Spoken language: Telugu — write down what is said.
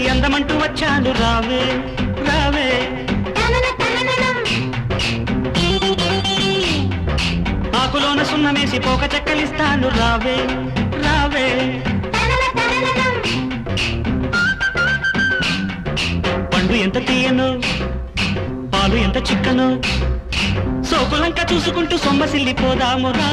అందమంటూ వచ్చాను రావే రావే ఆకులోన సున్నమేసి పోక చెక్కలిస్తాను రావే రావే పండు ఎంత తీయను పాలు ఎంత చిక్కను సోకులంక చూసుకుంటూ సొమ్మసిల్లిపోదాము రా